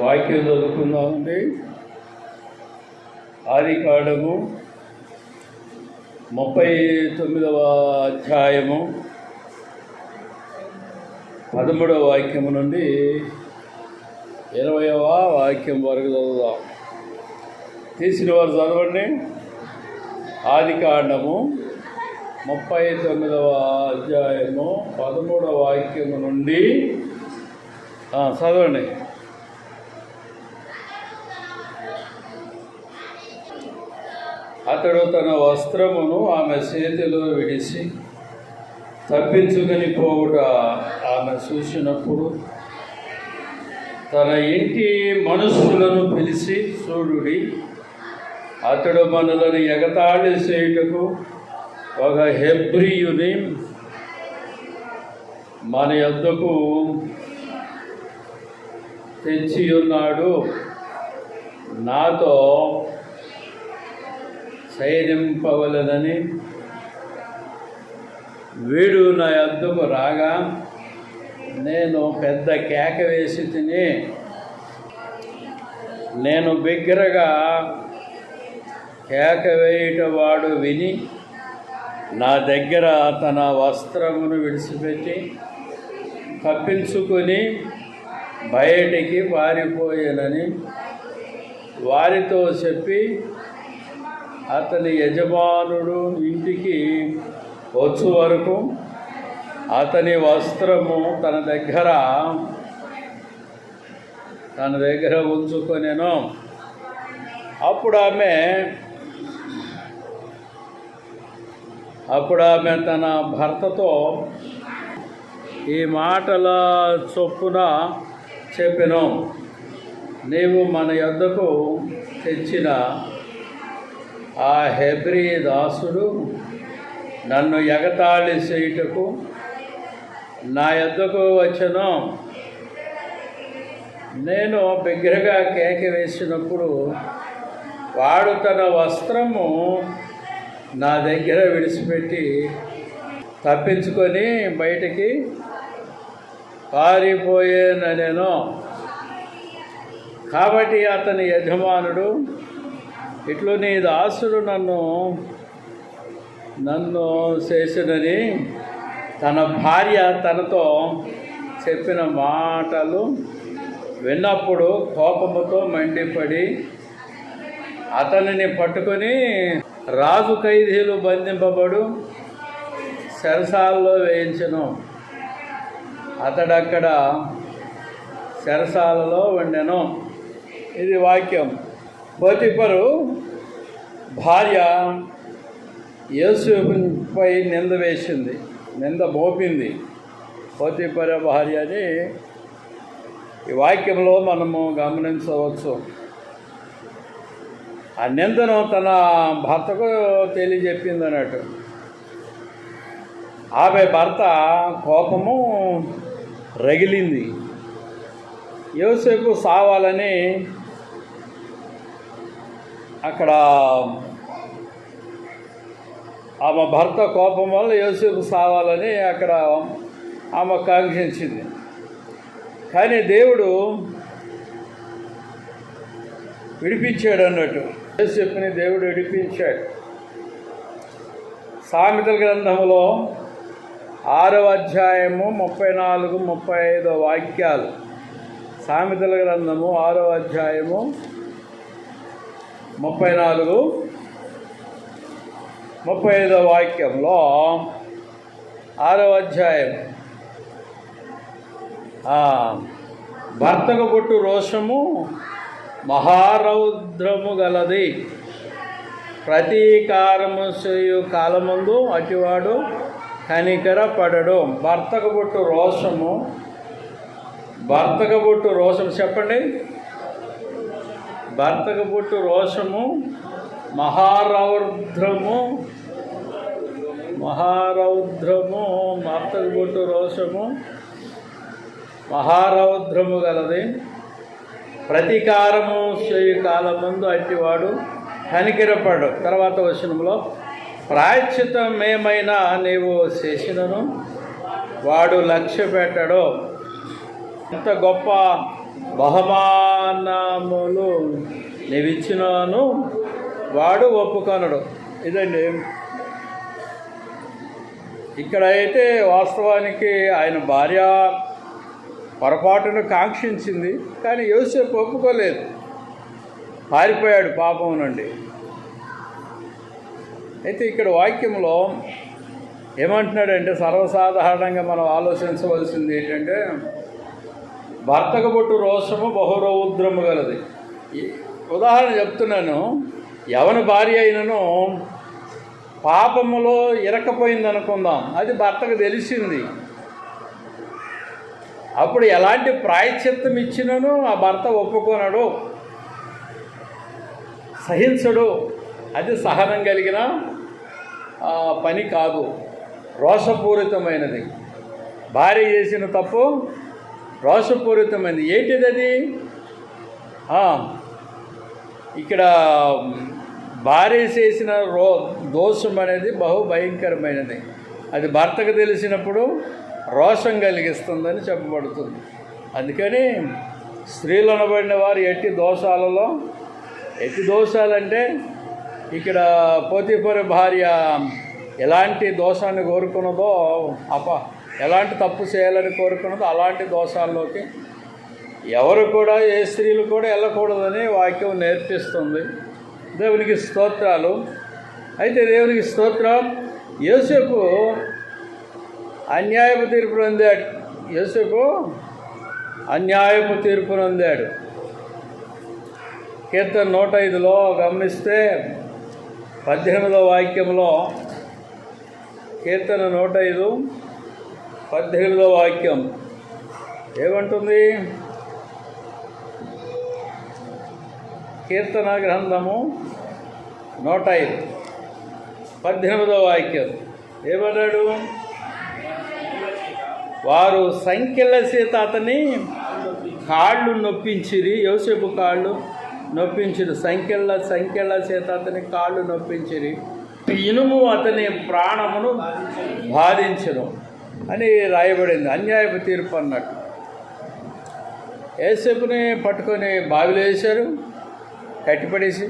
వాక్యం చదువుకుందామండి. ఆదికాండము 39వ అధ్యాయము 13వ వాక్యము నుండి 20వ వాక్యం వరకు చదువుదాం. తీసిన వారు చదవండి. ఆదికాండము 39వ అధ్యాయము 13వ వాక్యము నుండి చదవండి. అతడు తన వస్త్రమును ఆమె చేతిలో విడిచి తప్పించుకొని పోవుట ఆమె చూసినప్పుడు తన ఇంటి మనుషులను పిలిచి, చూడుడి, అతడు మనలను ఎగతాళి చేయుటకు ఒక హెబ్రీయుని మన యొద్దకు తెచ్చి ఉన్నాడు, నాతో శయనింపవలెనని వీడు నా యొద్దకు రాగా నేను పెద్ద కేక వేసి తిని, నేను బిగ్గరగా కేక వేయుట వాడు విని నా దగ్గర తన వస్త్రమును విడిచిపెట్టి తప్పించుకొని బయటికి పారిపోయానని వారితో చెప్పి, అతని యజమానుడు ఇంటికి వచ్చు వరకు అతని వస్త్రము తన దగ్గర ఉంచుకొనెను. అప్పుడు ఆమె తన భర్తతో ఈ మాటల చొప్పున చెప్పెను, నీవు మన యొద్దకు తెచ్చిన ఆ హెబ్రీ దాసుడు నన్ను ఎగతాళి చేయుటకు నా యొద్దకు వచ్చెను. నేను బిగ్గరగా కేక వేసినప్పుడు వాడు తన వస్త్రము నా దగ్గర విడిచిపెట్టి తప్పించుకొని బయటికి పారిపోయేనెను. కాబట్టి అతని యజమానుడు, ఇట్లు నీ దాసుడు నన్ను చేసినని తన భార్య తనతో చెప్పిన మాటలు విన్నప్పుడు కోపముతో మండిపడి అతనిని పట్టుకొని రాజు ఖైదీలు బంధింపబడు చెరసాలలో వేయించెను. అతడక్కడ చెరసాలలో ఉండెను. ఇది వాక్యం. పోతీఫరు భార్య యోసేపుపై నింద మోపింది. పోతీఫరు భార్య అని ఈ వాక్యంలో మనము గమనించవచ్చు. ఆ నిందను తన భర్తకు తెలియజెప్పింది అన్నట్టు. ఆమె భర్త కోపము రగిలింది. యోసేపు సావాలని అక్కడ ఆమె భర్త కోపం వల్ల యోసేపు సావాలని అక్కడ ఆమె కాంక్షించింది. కానీ దేవుడు విడిపించాడు అన్నట్టు. యోసేపుని దేవుడు విడిపించాడు. సామెతల గ్రంథంలో 6వ అధ్యాయము 34-35 వాక్యాలు. సామెతల గ్రంథము 6వ అధ్యాయము 34-35 వాక్యంలో 6వ అధ్యాయం, భర్తకు పుట్టు రోషము మహారౌద్రము గలది, ప్రతీకారము చేయు కాలమందు అటివాడు కనికరపడడు. భర్తకు పుట్టు రోషము చెప్పండి. భర్తకు పుట్టు రోషము మహారౌద్రము. భర్తకు పుట్టు రోషము మహారౌద్రము గలది, ప్రతీకారము చేయు కాలమందు అట్టివాడు కనికరపడు. తర్వాత వచనంలో, ప్రాయశ్చిత్తమేమైనా నీవు చేసినను వాడు లక్ష్య పెట్టడు. ఎంత గొప్ప బహుమానములు నీవిచ్చినాను వాడు ఒప్పుకొనడు. ఇదండి. ఇక్కడ అయితే వాస్తవానికి ఆయన భార్య పొరపాటును కాంక్షించింది, కానీ యోసేపు ఒప్పుకోలేదు, పారిపోయాడు పాపం నుండి. అయితే ఇక్కడ వాక్యంలో ఏమంటున్నాడంటే, సర్వసాధారణంగా మనం ఆలోచించవలసింది ఏంటంటే, భర్తకు పుట్టు రోషము బహురౌద్రము గలది. ఉదాహరణ చెప్తున్నాను. ఎవరి భార్య అయినను పాపములో ఇరకపోయింది అనుకుందాం, అది భర్తకు తెలిసింది. అప్పుడు ఎలాంటి ప్రాయశ్చిత్తం ఇచ్చినను ఆ భర్త ఒప్పుకొనడు, సహించడు. అది సహనం కలిగిన పని కాదు, రోషపూరితమైనది. భార్య చేసిన తప్పు రోషపూరితమైనది. ఏంటిది అది? ఇక్కడ భార్య చేసిన దోషం అనేది బహు భయంకరమైనది. అది భర్తకు తెలిసినప్పుడు రోషం కలిగిస్తుందని చెప్పబడుతుంది. అందుకని స్త్రీలు అనబడిన వారు ఎట్టి దోషాలంటే, ఇక్కడ పోతీఫరు భార్య ఎలాంటి దోషాన్ని కోరుకున్నదో, ఎలాంటి తప్పు చేయాలని కోరుకున్నదో అలాంటి దోషాల్లోకి ఎవరు కూడా, ఏ స్త్రీలు కూడా వెళ్ళకూడదని వాక్యం నేర్పిస్తుంది. దేవునికి స్తోత్రాలు. అయితే దేవునికి స్తోత్రం. యోసేపు అన్యాయపు తీర్పు పొందాడు. కీర్తన 105లో గమనిస్తే 18వ వాక్యంలో, కీర్తన 105 18వ వాక్యం ఏమంటుంది? కీర్తన గ్రంథము 105 18వ వాక్యం ఏమన్నాడు? వారు సంఖ్యల చేత అతని కాళ్ళు నొప్పించిరి. యోసేపు కాళ్ళు నొప్పించిరు. సంఖ్యల చేత అతని కాళ్ళు నొప్పించిరి. ఇనుము అతని ప్రాణమును బాధించను అని రాయబడింది. అన్యాయపు తీర్పు అన్నట్టు. యోసేపుని పట్టుకొని బావిలో వేశారు, కట్టిపడేసి.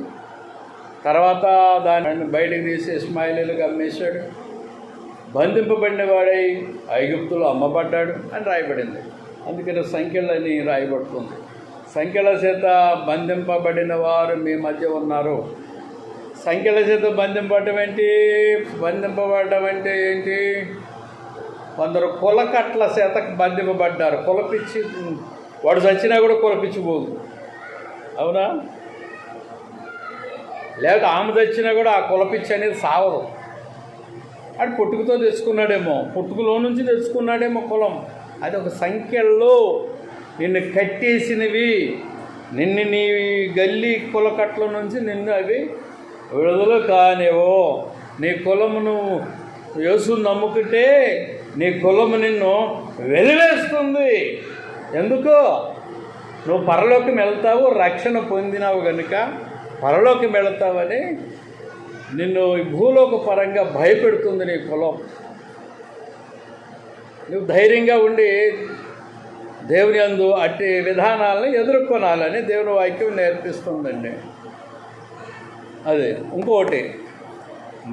తర్వాత దాన్ని బయటకు తీసి ఇష్మాయిలీలకు అమ్మేశాడు. బంధింపబడిన వాడై ఐగుప్తులో అమ్మబడ్డాడు అని రాయబడింది. అందుకని సంఖ్యలని రాయబడుతుంది. సంఖ్యల చేత బంధింపబడిన వారు మీ మధ్య ఉన్నారు. సంఖ్యల చేత బంధింపబడడం అంటే ఏంటి? కొందరు కులకట్ల చేత బంధింపబడ్డారు. కులపిచ్చి వాడు చచ్చినా కూడా కులపిచ్చిపోదు, అవునా? లేకపోతే ఆమె చచ్చినా కూడా ఆ కులపిచ్చి అనేది సావదు. అది పుట్టుకతో తెచ్చుకున్నాడేమో, పుట్టుకలో నుంచి తెచ్చుకున్నాడేమో కులం. అది ఒక సంఖ్యల్లో నిన్ను కట్టేసినవి, నిన్ను నీ గల్లీ కులకట్ల నుంచి నిన్ను అవి విడుదల కానివో. నీ కులమును యేసును నమ్ముకుంటే నీ కులము నిన్ను వెలివేస్తుంది. ఎందుకు? నువ్వు పరలోకం వెళ్తావు, రక్షణ పొందినావు కనుక పరలోకం వెళతావని నిన్ను భూలోక పరంగా భయపెడుతుంది నీ కులం. నువ్వు ధైర్యంగా ఉండి దేవుని యందు అట్టి విధానాలను ఎదుర్కొనాలని దేవుని వాక్యం నేర్పిస్తుందండి. అదే ఇంకోటి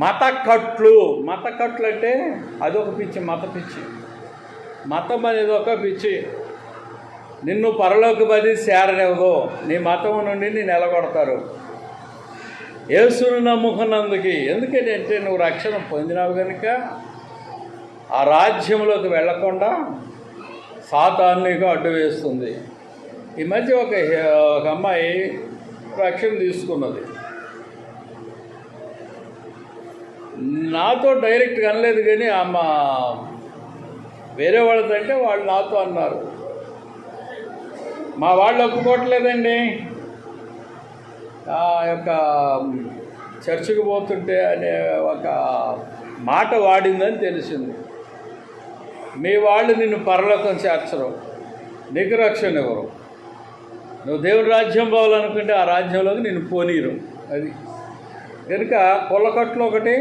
మత కట్లు అంటే అదొక పిచ్చి, మత పిచ్చి. మతం అనేది ఒక పిచ్చి. నిన్ను పరలోకమది చేరనివ్వదు. నీ మతం నుండి నేను నిలగొడతారు. యేసును నమ్ముకున్నందుకు. ఎందుకంటే నువ్వు రక్షణ పొందినావు కనుక ఆ రాజ్యంలోకి వెళ్లకుండా సాతాను నీకు అడ్డు వేస్తుంది. ఈ మధ్య ఒక అమ్మాయి రక్షణ తీసుకున్నది. నాతో డైరెక్ట్గా అనలేదు, కానీ అమ్మ వేరే వాళ్ళదంటే వాళ్ళు నాతో అన్నారు. మా వాళ్ళు ఒప్పుకోవట్లేదండి. ఆ యొక్క చర్చికి పోతుంటే అనే ఒక మాట వాడిందని తెలిసింది. మీ వాళ్ళు నిన్ను పరలోకం చేర్చరు, నీకు రక్షణ ఇవ్వరు. నువ్వు దేవుని రాజ్యం పోవాలనుకుంటే ఆ రాజ్యంలోకి నిన్ను పోనీరు. అది కనుక కులకట్లు ఒకటి,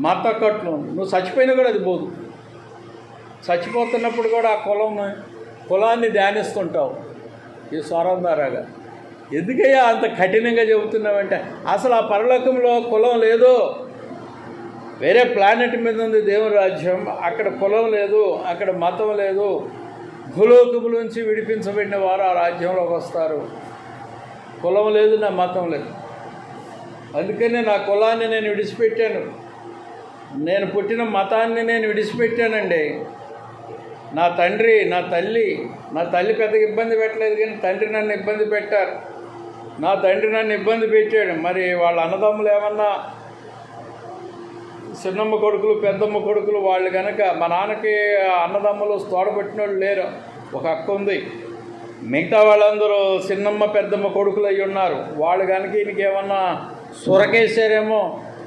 మత కట్లు. నువ్వు చచ్చిపోయినా కూడా అది పోదు. చచ్చిపోతున్నప్పుడు కూడా ఆ కులాన్ని ధ్యానిస్తుంటావు. ఈ స్వరం ద్వారాగా. ఎందుకయ్యా అంత కఠినంగా చెబుతున్నావంటే, అసలు ఆ పరలోకంలో కులం లేదు. వేరే ప్లానెట్ మీద ఉంది దేవుని రాజ్యం. అక్కడ కులం లేదు, అక్కడ మతం లేదు. భూలోకముల నుంచి విడిపించబడిన వారు ఆ రాజ్యంలోకి వస్తారు. కులం లేదు, నా మతం లేదు. అందుకనే నా కులాన్ని నేను విడిచిపెట్టాను, నేను పుట్టిన మతాన్ని నేను విడిచిపెట్టానండి. నా తండ్రి నా తల్లి పెద్దగా ఇబ్బంది పెట్టలేదు, కానీ తండ్రి నన్ను ఇబ్బంది పెట్టారు. నా తండ్రి నన్ను ఇబ్బంది పెట్టాడు. మరి వాళ్ళ అన్నదమ్ములు ఏమన్నా చిన్నమ్మ కొడుకులు పెద్దమ్మ కొడుకులు వాళ్ళు కనుక, మా నాన్నకి అన్నదమ్ములు తోడబెట్టిన వాళ్ళు లేరు, ఒక అక్క ఉంది. మిగతా వాళ్ళందరూ చిన్నమ్మ పెద్దమ్మ కొడుకులు అయ్యి ఉన్నారు. వాళ్ళు కనుక ఈయనకేమన్నా సురకేసారేమో,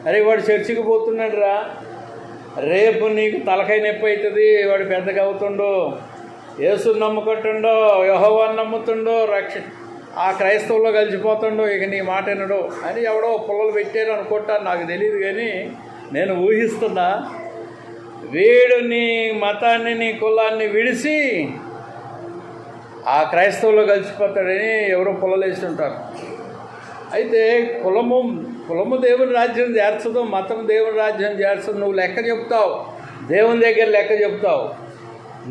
అరే వాడు చర్చికి పోతున్నాడు రా, రేపు నీకు తలకాయ నొప్పి అవుతుంది, వాడు పెద్దగా అవుతుండో, యేసుని నమ్ముకుంటుండో, యెహోవాను నమ్ముతుండో, ఆ క్రైస్తవుల్లో కలిసిపోతుండో, ఇక నీ మాట వినడు అని ఎవడో పుల్లలు పెట్టారు అనుకుంటాను, నాకు తెలియదు. కానీ నేను ఊహిస్తున్నా, వీడు నీ మతాన్ని నీ కులాన్ని విడిచి ఆ క్రైస్తవుల్లో కలిసిపోతాడని ఎవరో పుల్లలు వేస్తుంటారు. అయితే కులము దేవుని రాజ్యం చేర్చదు, మతం దేవుని రాజ్యం చేర్చదు. నువ్వు లెక్క చెప్తావు, దేవుని దగ్గర లెక్క చెప్తావు.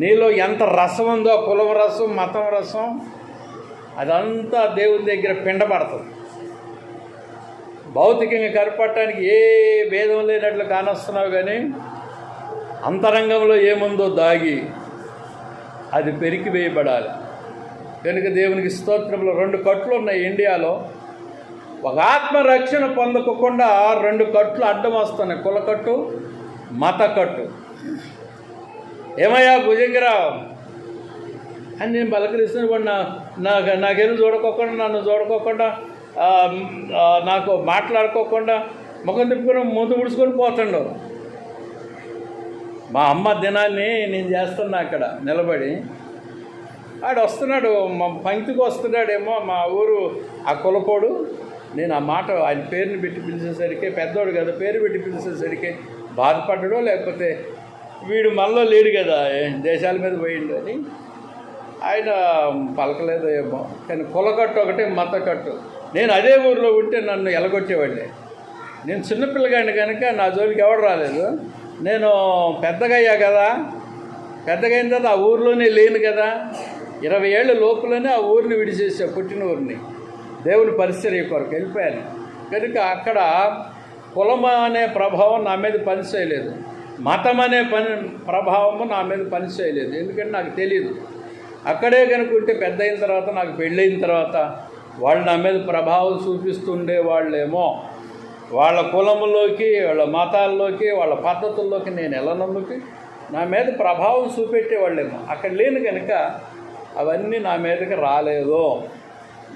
నీలో ఎంత రసం ఉందో, కులం రసం మతం రసం, అదంతా దేవుని దగ్గర పిండబడుతుంది. భౌతికంగా కనపడటానికి ఏ భేదం లేనట్లు కానొస్తున్నావు, కానీ అంతరంగంలో ఏముందో దాగి అది పెరికి వేయబడాలి. కనుక దేవునికి స్తోత్రంలో 2 కట్లు ఉన్నాయి ఇండియాలో. ఒక ఆత్మరక్షణ పొందకుండా 2 కట్లు అడ్డం వస్తున్నాయి, కులకట్టు మత కట్టు. ఏమయ్యా భుజంగరావు అని నేను పలకరిస్తున్న వాడు నాకేమో చూడకోకుండా, నన్ను చూడకోకుండా, నాకు మాట్లాడుకోకుండా ముఖం తిప్పుకొని ముందు ముడుచుకొని పోతుండు. మా అమ్మ దినాన్ని నేను చేస్తున్నా అక్కడ నిలబడి. ఆడు వస్తున్నాడు, మా పంక్తికి వస్తున్నాడేమో, మా ఊరు ఆ కులపోడు. నేను ఆ మాట ఆయన పేరుని పెట్టి పిలిచేసరికి, పెద్దోడు కదా, పేరు పెట్టి పిలిచేసరికి బాధపడ్డాడో, లేకపోతే వీడు మనలో లేడు కదా, దేశాల మీద పోయిండు అని ఆయన పలకలేదో ఏమో. కానీ కులకట్టు ఒకటి మత కట్టు. నేను అదే ఊరిలో ఉంటే నన్ను ఎలగొట్టేవాడిని. నేను చిన్నపిల్లగాడిని కనుక నా జోలికి ఎవడు రాలేదు. నేను పెద్దగా అయ్యా కదా, పెద్దగా అయిన తర్వాత ఆ ఊరిలోనే లేను కదా, 20 ఏళ్ళ లోపలనే ఆ ఊరిని విడిచేసా, పుట్టిన ఊరిని. దేవుని పరిచర్య కొరకు వెళ్ళిపోయాను. కనుక అక్కడ కులం అనే ప్రభావం నా మీద పనిచేయలేదు, మతం అనే ప్రభావము నా మీద పనిచేయలేదు. ఎందుకంటే నాకు తెలియదు. అక్కడే కనుకుంటే పెద్ద అయిన తర్వాత, నాకు పెళ్ళైన తర్వాత వాళ్ళు నా మీద ప్రభావం చూపిస్తుండే వాళ్ళేమో. వాళ్ళ కులములోకి, వాళ్ళ మతాల్లోకి, వాళ్ళ పద్ధతుల్లోకి నేను వెళ్ళనందుకు నా మీద ప్రభావం చూపెట్టేవాళ్ళేమో. అక్కడ లేను కనుక అవన్నీ నా మీదకి రాలేదు.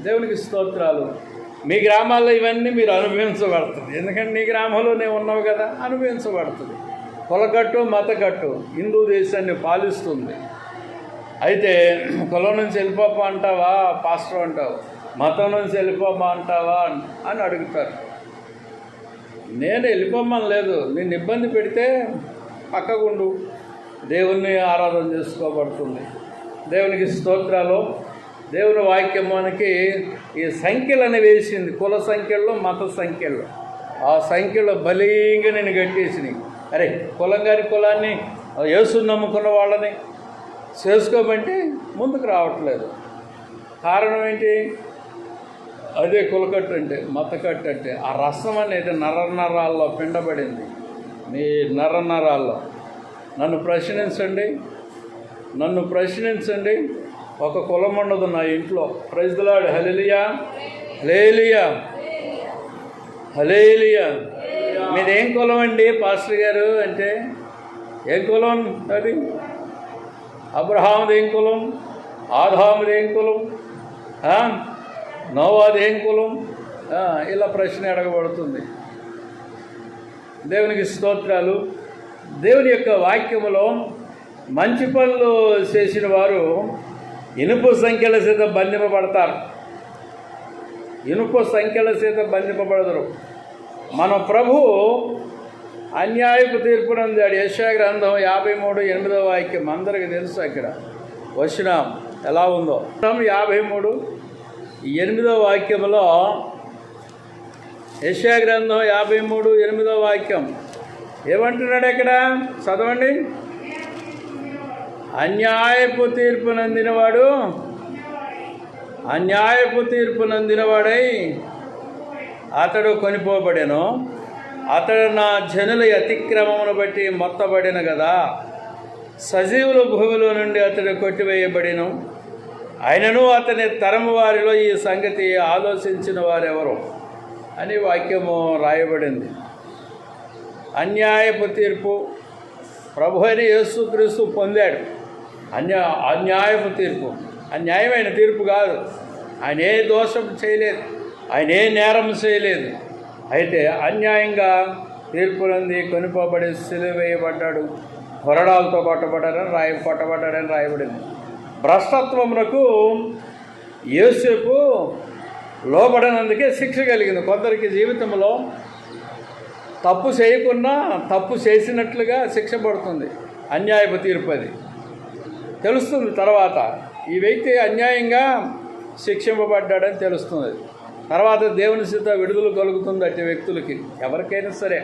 దేవునికి స్తోత్రాలు. మీ గ్రామాల్లో ఇవన్నీ మీరు అనుభవించబడుతుంది, ఎందుకంటే నీ గ్రామంలోనే ఉన్నావు కదా, అనుభవించబడుతుంది. కులకట్టు మతకట్టు హిందూ దేశాన్ని పాలిస్తుంది. అయితే కులం నుంచి వెళ్ళిపోపా అంటావా పాస్టర్ అంటావు, మతం నుంచి వెళ్ళిపోమా అంటావా అని అడుగుతారు. నేను వెళ్ళిపోమని లేదు, నిన్ను ఇబ్బంది పెడితే పక్కకుండు, దేవుణ్ణి ఆరాధన చేసుకోబడుతుంది. దేవునికి స్తోత్రాలు. దేవుని వాక్యం మనకి ఈ సంఖ్యలని వేసింది, కుల సంఖ్యల్లో మత సంఖ్యల్లో. ఆ సంఖ్యలో బలీంగా నేను కట్టేసినాయి. అరే కులం గారి కులాన్ని, యేసుని నమ్ముకున్న వాళ్ళని చేసుకోమంటే ముందుకు రావట్లేదు. కారణం ఏంటి? అదే కులకట్టు అంటే, మతకట్టు అంటే. ఆ రసం అనేది నరనరాల్లో పిండబడింది, మీ నరనరాల్లో. నన్ను ప్రశ్నించండి. ఒక కులం ఉండదు నా ఇంట్లో. Praise the Lord. Hallelujah, hallelujah, hallelujah. మీదేం కులం అండి పాస్టర్ గారు అంటే, ఏం కులం అది? అబ్రహాముది ఏం కులం? ఆదాముది ఏం కులం? నోవాది ఏం కులం? ఇలా ప్రశ్న అడగబడుతుంది. దేవునికి స్తోత్రాలు. దేవుని యొక్క వాక్యములో మంచి పనులు చేసిన వారు ఇనుప సంఖ్యల చేత బంధింపబడతారు, ఇనుప సంఖ్యల చేత బంధింపబడతారు. మన ప్రభు అన్యాయపు తీర్పునందాడు. యెషయా గ్రంథం 53:8 వాక్యం అందరికీ తెలుసు. అక్కడ వచ్చిన ఎలా ఉందో. 53:8 వాక్యంలో, యెషయా గ్రంథం 53:8 వాక్యం ఏమంటున్నాడు ఇక్కడ? చదవండి. అన్యాయపు తీర్పు నందినవాడై అతడు కొనిపోబడెను. అతడు నా జనుల అతిక్రమమును బట్టి మొత్తబడిన కదా. సజీవుల భూమిలో నుండి అతడు కొట్టివేయబడిను. అయినను అతని తరము వారిలో ఈ సంగతి ఆలోచించిన వారెవరు అని వాక్యము రాయబడింది. అన్యాయపు తీర్పు ప్రభు అయిన యేసుక్రీస్తు పొందాడు. అన్యాయపు తీర్పు, అన్యాయమైన తీర్పు కాదు. ఆయన ఏ దోషం చేయలేదు, ఆయన ఏ నేరం చేయలేదు. అయితే అన్యాయంగా తీర్పు నంది కొనిపోబడి సిలువ వేయబడ్డాడు, కొరడాలతో కొట్టబడ్డాడని రాయబడింది. భ్రష్టత్వమునకు యోసేపు లోబడినందుకే శిక్ష కలిగింది. కొందరికి జీవితంలో తప్పు చేయకుండా తప్పు చేసినట్లుగా శిక్ష పడుతుంది. అన్యాయపు తీర్పు అది తెలుస్తుంది. తర్వాత ఈ వ్యక్తి అన్యాయంగా శిక్షింపబడ్డాడని తెలుస్తుంది. తర్వాత దేవుని చేత విడుదల కలుగుతుంది అట్టి వ్యక్తులకి, ఎవరికైనా సరే.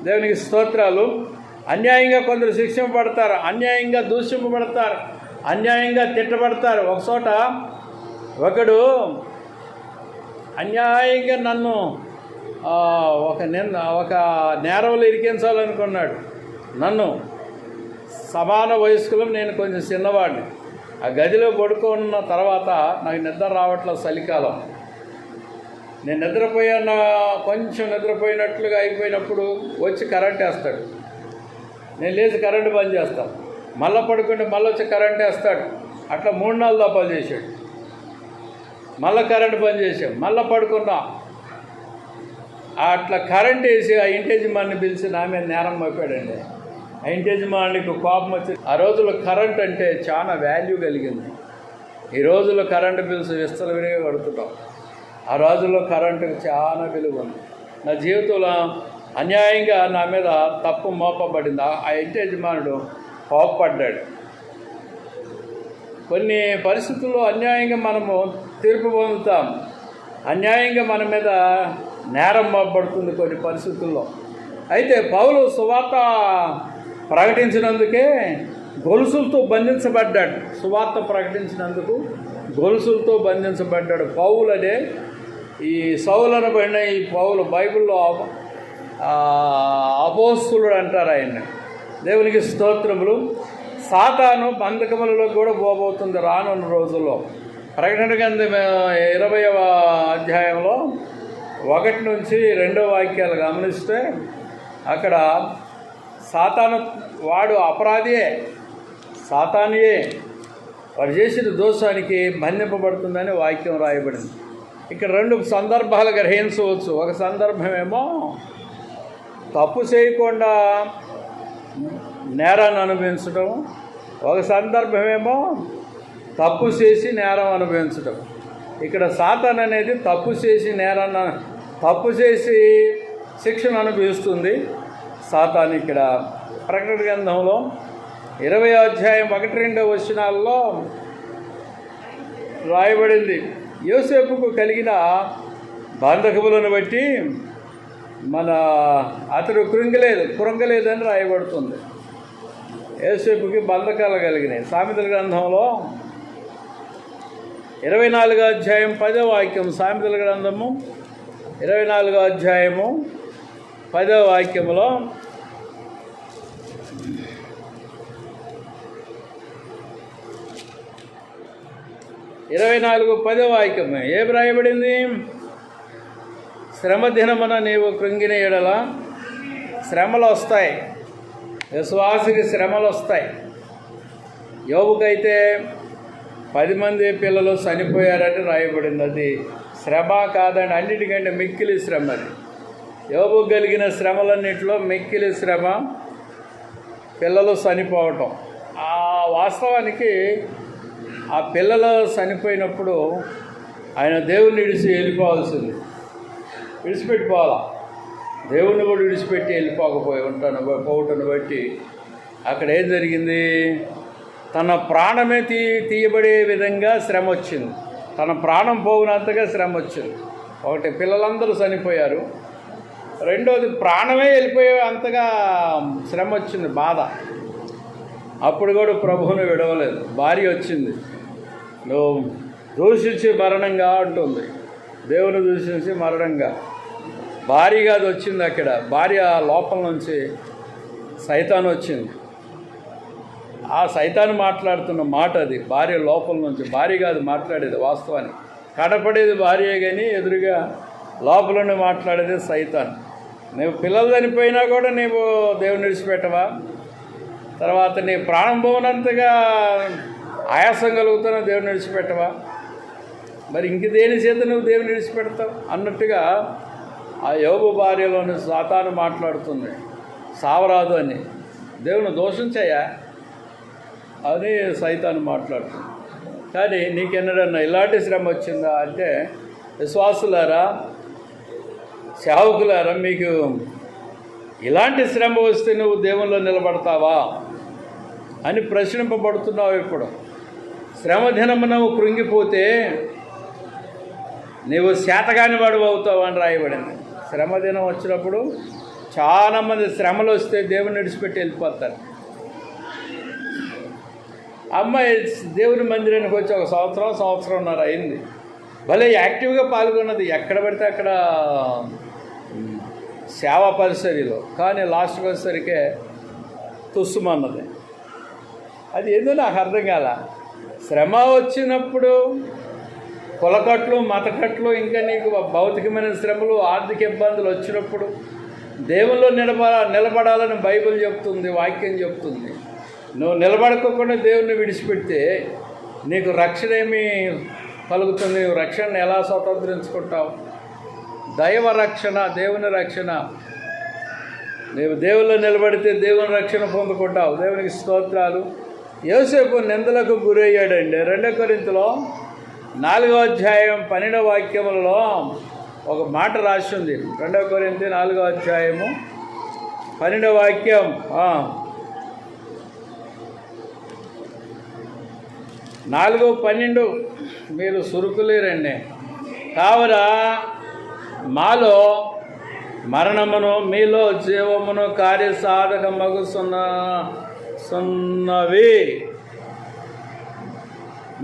దేవునికి స్తోత్రాలు. అన్యాయంగా కొందరు శిక్షింపబడతారు, అన్యాయంగా దూషింపబడతారు, అన్యాయంగా తిట్టబడతారు. ఒకడు అన్యాయంగా నన్ను ఒక నేరంలో ఇరికించాలనుకున్నాడు. నన్ను సమాన వయస్కులం, నేను కొంచెం చిన్నవాడిని. ఆ గదిలో పడుకున్న తర్వాత నాకు నిద్ర రావట్లేదు. చలికాలం. నేను కొంచెం నిద్రపోయినట్లుగా అయిపోయినప్పుడు వచ్చి కరెంట్ వేస్తాడు. నేను లేచి కరెంటు బంద్ చేస్తాను. మళ్ళీ పడుకుంటే మళ్ళీ వచ్చి కరెంట్ వేస్తాడు. అట్లా 3-4 దఫాలు చేశాడు. మళ్ళీ కరెంటు బంద్ చేసాం, మళ్ళీ పడుకున్నా. అట్లా కరెంట్ వేసి ఆ ఇంటి యజమానిని పిలిచి నా మీద నేరం మోపాడండి. ఆ ఇంటి యజమానికి కోపం వచ్చి, ఆ రోజుల్లో కరెంట్ అంటే చాలా వాల్యూ కలిగింది. ఈ రోజుల్లో కరెంటు బిల్స్ విస్తరవిడిగా కడుతున్నాం. ఆ రోజుల్లో కరెంటుకు చాలా విలువ ఉంది. నా జీవితంలో అన్యాయంగా నా మీద తప్పు మోపబడింది. ఆ ఇంటి యజమానుడు కోపపడ్డాడు. కొన్ని పరిస్థితుల్లో అన్యాయంగా మనము తీర్పు పొందుతాం. అన్యాయంగా మన మీద నేరం మోపబడుతుంది కొన్ని పరిస్థితుల్లో. అయితే పౌలు సువార్త ప్రకటించినందుకే గొలుసులతో బంధించబడ్డాడు. సువార్త ప్రకటించినందుకు గొలుసులతో బంధించబడ్డాడు. పౌలు అనే ఈ సౌలను పడిన ఈ పౌలు బైబిల్లో అపోస్తులుడు అంటారు ఆయన. దేవునికి స్తోత్రములు. సాతాను బంధకములలో కూడా పోబోతుంది రానున్న రోజుల్లో. ప్రకటన గ్రంథం 20వ అధ్యాయంలో 1 నుంచి 2 వాక్యాలు గమనిస్తే అక్కడ సాతాను వాడు అపరాధియే, సాతానియే, వాడు చేసిన దోషానికి బంధింపబడుతుందని వాక్యం రాయబడింది. ఇక్కడ 2 సందర్భాలు గ్రహించవచ్చు. ఒక సందర్భమేమో తప్పు చేయకుండా నేరాన్ని అనుభవించడం, ఒక సందర్భమేమో తప్పు చేసి నేరం అనుభవించడం. ఇక్కడ సాతాన్ అనేది తప్పు చేసి శిక్షను అనుభవిస్తుంది సాతాన్. ఇక్కడ ప్రకటన గ్రంథంలో 20వ అధ్యాయం 1-2 వచనాల్లో రాయబడింది. యోసేపుకు కలిగిన బంధకములను బట్టి అతడు కృంగలేదని రాయబడుతుంది. యోసేపుకి బంధకాలు కలిగినాయి. సామెతల గ్రంథంలో 24వ అధ్యాయం 10వ వాక్యం. సామెతల గ్రంథము 24వ అధ్యాయము 10వ వాక్యములో 24:10 వాక్యం ఏం రాయబడింది? శ్రమ దినమున నీవు కృంగిన ఎడల శ్రమలు వస్తాయి. విశ్వాసికి శ్రమలు వస్తాయి. యోబుకైతే 10 మంది పిల్లలు చనిపోయారని రాయబడింది. అది శ్రమ కాదండి, అన్నిటికంటే మిక్కిలి శ్రమ. అది యోబు కలిగిన శ్రమలన్నింటిలో మిక్కిలి శ్రమ పిల్లలు చనిపోవటం. ఆ వాస్తవానికి ఆ పిల్లలు చనిపోయినప్పుడు ఆయన దేవుణ్ణి విడిచిపెట్టిపోవాలా. దేవుణ్ణి కూడా విడిచిపెట్టి వెళ్ళిపోకపోయి పోవటాన్ని బట్టి అక్కడ ఏం జరిగింది? తన ప్రాణమే తీయబడే విధంగా శ్రమ వచ్చింది. తన ప్రాణం పోగినంతగా శ్రమ వచ్చింది. ఒకటి, పిల్లలందరూ చనిపోయారు. రెండోది, ప్రాణమే వెళ్ళిపోయే అంతగా శ్రమ వచ్చింది, బాధ. అప్పుడు కూడా ప్రభువును విడవలేదు. భార్య వచ్చింది, నువ్వు దూషించి మరణంగా అంటుంది. దేవుని దూషించి మరణంగా. భార్య కాదు వచ్చింది అక్కడ, భార్య లోపల నుంచి సైతాను వచ్చింది. ఆ సైతాను మాట్లాడుతున్న మాట అది. భార్య లోపల నుంచి, భార్య కాదు మాట్లాడేది. వాస్తవానికి కనపడేది భార్యే కానీ ఎదురుగా లోపల మాట్లాడేది సైతాన్. నువ్వు పిల్లలు చనిపోయినా కూడా నీవు దేవుని విడిచిపెట్టవా? తర్వాత నీ ప్రాణం పోనంతగా ఆయాసం కలుగుతున్నా దేవుని విడిచిపెట్టవా? మరి ఇంక దేని చేత నువ్వు దేవుని విడిచిపెడతావు అన్నట్టుగా ఆ యోబు భార్యలోని సాతాను మాట్లాడుతుంది. సావరాదు అని, దేవుని దోషించయ్యా అని సైతాను మాట్లాడుతుంది. కానీ నీకెన్నడన్నా ఇలాంటి శ్రమ వచ్చిందా అంటే, విశ్వాసులారా, సేవకులారా, మీకు ఇలాంటి శ్రమ వస్తే నువ్వు దేవునిలో నిలబడతావా అని ప్రశ్నింపబడుతున్నావు. ఇప్పుడు శ్రమ దినము నువ్వు కృంగిపోతే నీవు శాతగాని వాడు అవుతావు అని రాయబడింది. శ్రమ దినం వచ్చినప్పుడు చాలామంది శ్రమలు వస్తే దేవుని విడిచిపెట్టి వెళ్ళిపోతారు. అమ్మాయి దేవుని మందిరానికి వచ్చి ఒక సంవత్సరంన్నర అయింది. భలే యాక్టివ్గా పాల్గొన్నది, ఎక్కడ పడితే అక్కడ సేవా పరిసరిలో. కానీ లాస్ట్కి వచ్చేసరికే తుస్సుమన్నది. అది ఏదో నాకు అర్థం కాల. శ్రమ వచ్చినప్పుడు కులకట్లు, మతకట్లు, ఇంకా నీకు భౌతికమైన శ్రమలు, ఆర్థిక ఇబ్బందులు వచ్చినప్పుడు దేవుల్లో నిలబడాలని బైబిల్ చెప్తుంది, వాక్యం చెప్తుంది. నువ్వు నిలబడకుండా దేవుణ్ణి విడిచిపెడితే నీకు రక్షణ ఏమి కలుగుతుంది? రక్షణను ఎలా స్వతంత్రించుకుంటావు? దైవ రక్షణ, దేవుని రక్షణ. నీవు దేవుల్లో నిలబడితే దేవుని రక్షణ పొందుకుంటావు. దేవునికి స్తోత్రాలు. యోసేపు నిందలకు గురయ్యాడండి. 2 కొరింథీలో 4వ అధ్యాయం 12వ వాక్యములలో ఒక మాట రాసి ఉంది. 2 కొరింథీ 4వ అధ్యాయము 12వ వాక్యం. 4:12 మీరు సురుకులేరండి. కావున మాలో మరణమును మీలో జీవమును కార్యసాధకమగుచున్నవి.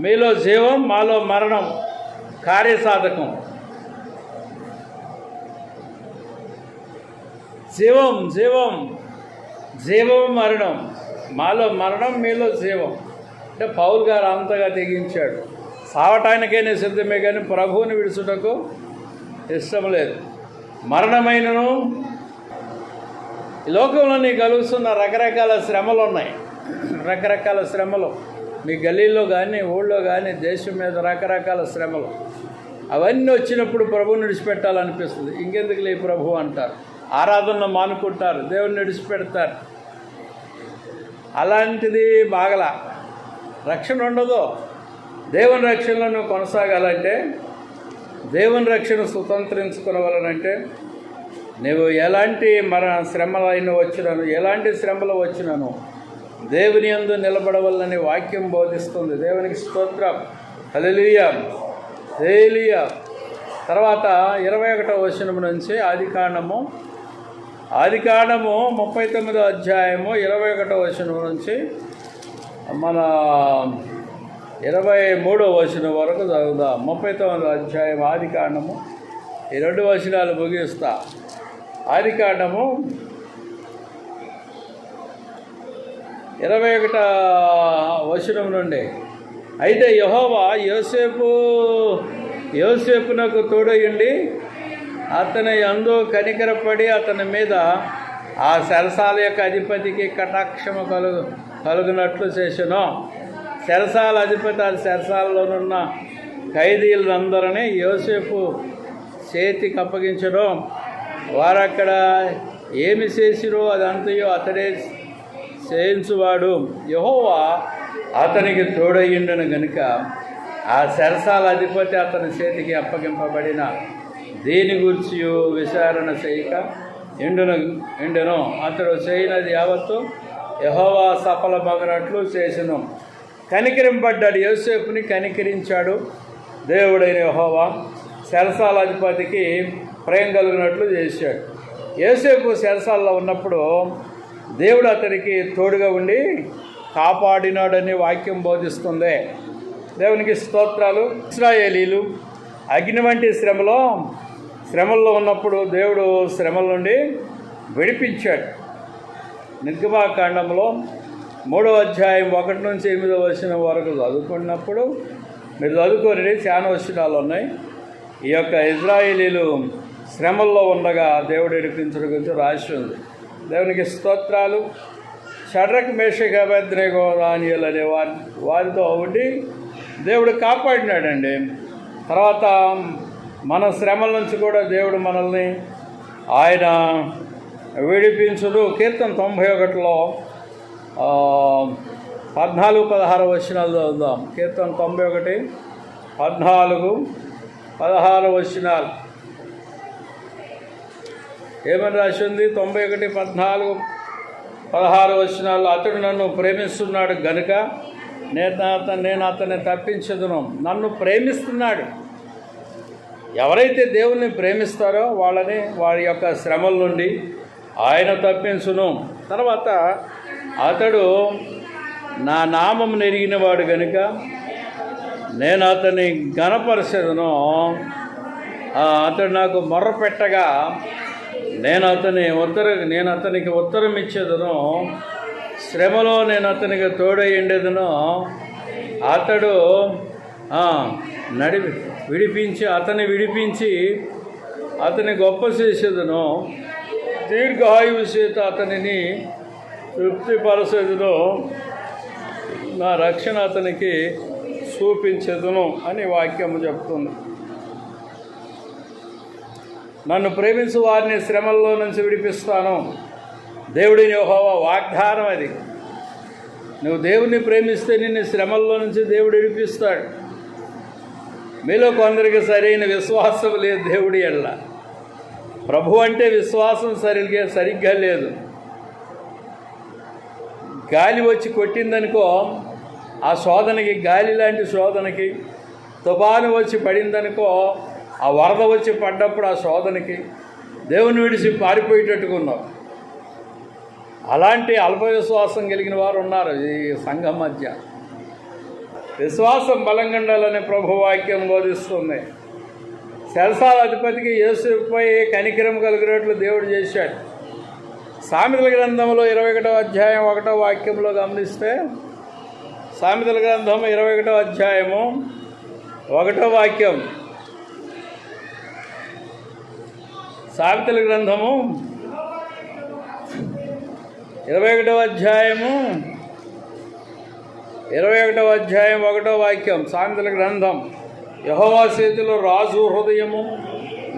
మీలో జీవం, మాలో మరణం కార్యసాధకం. జీవం జీవం జీవం మరణం. మాలో మరణం, మీలో జీవం. అంటే పౌలు గారు అంతగా తెగించాడు. సావటానికైనా సిద్ధమే కానీ ప్రభువుని విడుచుటకు ఇష్టం లేదు. మరణమైనను ఈ లోకంలో నీకు కలుగుతున్న రకరకాల శ్రమలు ఉన్నాయి. రకరకాల శ్రమలు మీ గల్లీలో కానీ, ఊళ్ళో కానీ, దేశం మీద రకరకాల శ్రమలు. అవన్నీ వచ్చినప్పుడు ప్రభువుని విడిచిపెట్టాలనిపిస్తుంది. ఇంకెందుకు లే ప్రభు అంటారు, ఆరాధనలు మానుకుంటారు, దేవుని విడిచిపెడతారు. అలాంటిది బాగలా. రక్షణ ఉండదు. దేవుని రక్షణలో నువ్వు కొనసాగాలంటే, దేవుని రక్షణ స్వతంత్రించుకోవాలనంటే, నువ్వు ఎలాంటి శ్రమలైనా వచ్చినాను, ఎలాంటి శ్రమలు వచ్చినాను దేవుని యందు నిలబడవలని వాక్యం బోధిస్తుంది. దేవునికి స్తోత్రం. హల్లెలూయా, హల్లెలూయా. తర్వాత 21వ వచనం నుంచి ఆదికాండము 39వ అధ్యాయము 21వ వచనం నుంచి మన 23వ వచనం వరకు చదువుదాం. 39వ అధ్యాయం ఆదికాండము. ఈ 2 వచనాలు ముగిస్తా. ఆదికాండము 21వ వచనం నుండి. అయితే యెహోవా యోసేపునకు తోడయుండి అతని యందు కనికరపడి అతని మీద ఆ చెరసాల యొక్క అధిపతికి కటాక్షము కలుగునట్లు చేసెను. చెరసాల అధిపతి ఆ చెరసాలలోనున్న ఖైదీలందరినీ యోసేపు చేతికి అప్పగించడం. వారక్కడ ఏమి చేసిరో అదంతయో అతడే చేయించువాడు. యెహోవా అతనికి తోడయ్యుండెను గనుక ఆ చెరసాల అధిపతి అతని చేతికి అప్పగింపబడిన దీని గురించి విచారణ చేయక ఎండును. అతడు చేయనది యావత్తు యెహోవా సఫలమగినట్లు చేసెను. కనికరింపడ్డాడు. యోసేపుని కనికరించాడు దేవుడైన యెహోవా. చెరసాలాధిపతికి ప్రేమ కలిగినట్లు చేశాడు. యోసేపు చెరసాలలో ఉన్నప్పుడు దేవుడు అతనికి తోడుగా ఉండి కాపాడినాడని వాక్యం బోధిస్తుంది. దేవునికి స్తోత్రాలు. ఇశ్రాయేలీలు అగ్ని వంటి శ్రమల్లో ఉన్నప్పుడు దేవుడు శ్రమల నుండి విడిపించాడు. నిర్గమాకాండంలో 3వ అధ్యాయం 1 నుంచి 8వ వచనం వరకు చదువుకున్నప్పుడు మీరు చదువుకొని చాలా వచనాలు ఉన్నాయి. ఈ యొక్క ఇశ్రాయేలీలు శ్రమల్లో ఉండగా దేవుడు విడిపించడం గురించి రాసి ఉంది. దేవునికి స్తోత్రాలు. షడ్రక్ మేషక్ అబేద్నెగో దానియేలు అనే వారితో ఉండి దేవుడు కాపాడినాడండి. తర్వాత మన శ్రమల నుంచి కూడా దేవుడు మనల్ని ఆయన విడిపించుడు. కీర్తన 91లో 14-16 వచనాలు చదువుదాం. కీర్తన 91 14-16 వచనాలు ఏమని రాసి ఉంది? 91-14-16 వచనాలు. అతడు నన్ను ప్రేమిస్తున్నాడు గనుక నేను అతన్ని తప్పించదును. నన్ను ప్రేమిస్తున్నాడు. ఎవరైతే దేవుణ్ణి ప్రేమిస్తారో వాళ్ళని వారి యొక్క శ్రమల నుండి ఆయన తప్పించును. తర్వాత అతడు నా నామం నెరిగినవాడు గనుక నేను అతన్ని ఘనపరచెదను. అతడు నాకు మొర్ర పెట్టగా నేను అతనికి ఉత్తరం ఇచ్చేదను. శ్రమలో నేను అతనికి తోడయ్యుండేదను. అతడు విడిపించి అతని గొప్ప చేసేదను. దీర్ఘాయువు చేత అతనిని తృప్తిపరచేదను. నా రక్షణ అతనికి చూపించేదను అని వాక్యము చెప్తుంది. నన్ను ప్రేమించు వారిని శ్రమల్లో నుంచి విడిపిస్తాను. దేవుడిని యెహోవా వాగ్దానం అది. నువ్వు దేవుడిని ప్రేమిస్తే నిన్ను శ్రమల్లో నుంచి దేవుడు విడిపిస్తాడు. మీలో కొందరికి సరైన విశ్వాసం లేదు దేవుడి ఎడల. ప్రభు అంటే విశ్వాసం సరిగ్గా లేదు. గాలి వచ్చి కొట్టిందనుకో, ఆ శోధనకి, గాలి లాంటి శోధనకి, తుఫాను వచ్చి పడిందనుకో, ఆ వరద వచ్చి పడ్డప్పుడు ఆ శోధనకి దేవుని విడిచి పారిపోయేటట్టుగా ఉన్నారు. అలాంటి అల్ప విశ్వాసం కలిగిన వారు ఉన్నారు ఈ సంఘం మధ్య. విశ్వాసం బలంగా ఉండాలని ప్రభు వాక్యం బోధిస్తుంది. చెరసాల యేసుపై కనికరం కలిగినట్లు దేవుడు చేశాడు. సామెతల గ్రంథంలో 21వ అధ్యాయం 1వ వాక్యంలో గమనిస్తే, సామెతల గ్రంథం 21వ అధ్యాయము 1వ వాక్యం, సామెతల గ్రంథము 21వ అధ్యాయం 1వ వాక్యం. సామెతల గ్రంథం, యెహోవా చేతిలో రాజు హృదయము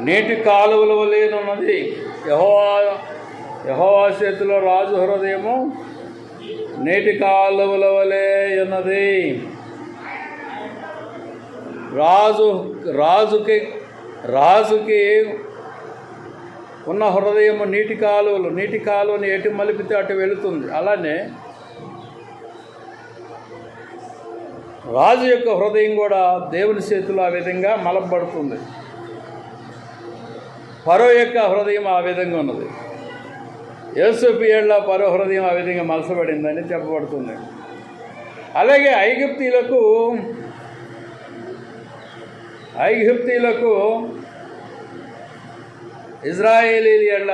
నీటి కాలువల వలెనున్నది. యెహోవా చేతిలో రాజు హృదయము నీటి కాలువల వలె ఉన్నది. రాజుకి ఉన్న హృదయము నీటి కాలువని ఎటు మలిపితే అటు వెళుతుంది. అలానే రాజు యొక్క హృదయం కూడా దేవుని చేతిలో ఆ విధంగా మలపబడుతుంది. ఫరో యొక్క హృదయం ఆ విధంగా ఉన్నది. యోసేపు ఏళ్ల ఫరో హృదయం ఆ విధంగా మలసబడిందని చెప్పబడుతుంది. అలాగే ఐగుప్తీలకు ఇజ్రాయేలీల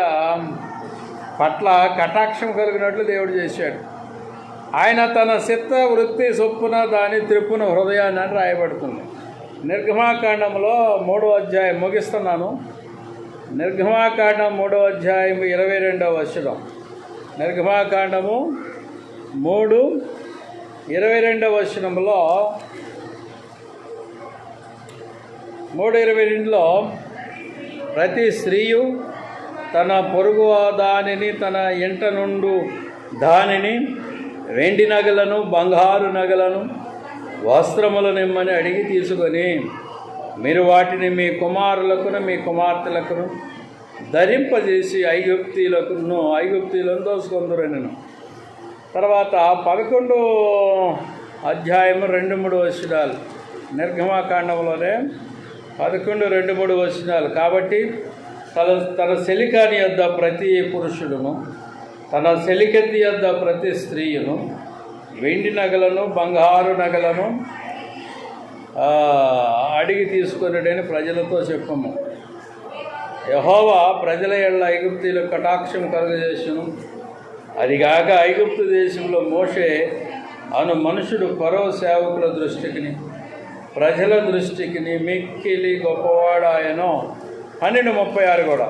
పట్ల కటాక్షం కలిగినట్లు దేవుడు చేశాడు. ఆయన తన చిత్త వృత్తి చొప్పున దాని త్రిప్పున హృదయాన్ని అని రాయబడుతుంది. నిర్గమాకాండంలో 3వ అధ్యాయం ముగిస్తున్నాను. నిర్గమాకాండం 3వ అధ్యాయం 22వ వచనం. నిర్గమాకాండము 3:22 వచనంలో 3:22లో ప్రతి స్త్రీయు తన పొరుగు దానిని, తన ఇంట నుండు దానిని, వెండి నగలను, బంగారు నగలను, వస్త్రములను ఇమ్మని అడిగి తీసుకొని మీరు వాటిని మీ కుమారులకును మీ కుమార్తెలకును ధరింపజేసి ఐగుప్తీలను దోసుకొందురనెను. తర్వాత అధ్యాయము 2-3 వచనాలు. నిర్గమాకాండంలోనే 11:2-3 వచనాలు. కాబట్టి తన సెలికాని యొద్ద ప్రతి పురుషుడును, తన సెలికెత్తి యొద్ద ప్రతి స్త్రీయును వెండి నగలను బంగారు నగలను అడిగి తీసుకొనుడని ప్రజలతో చెప్పము. యెహోవా ప్రజల ఎడల ఐగుప్తీయులకు కటాక్షం కలుగజేసును. అదిగాక ఐగుప్తు దేశంలో మోషే అను మనుషుడు ఫరో సేవకుల దృష్టికిని ప్రజల దృష్టికిని మిక్కిలి గొప్పవాడాయనో. 12:36 కూడా.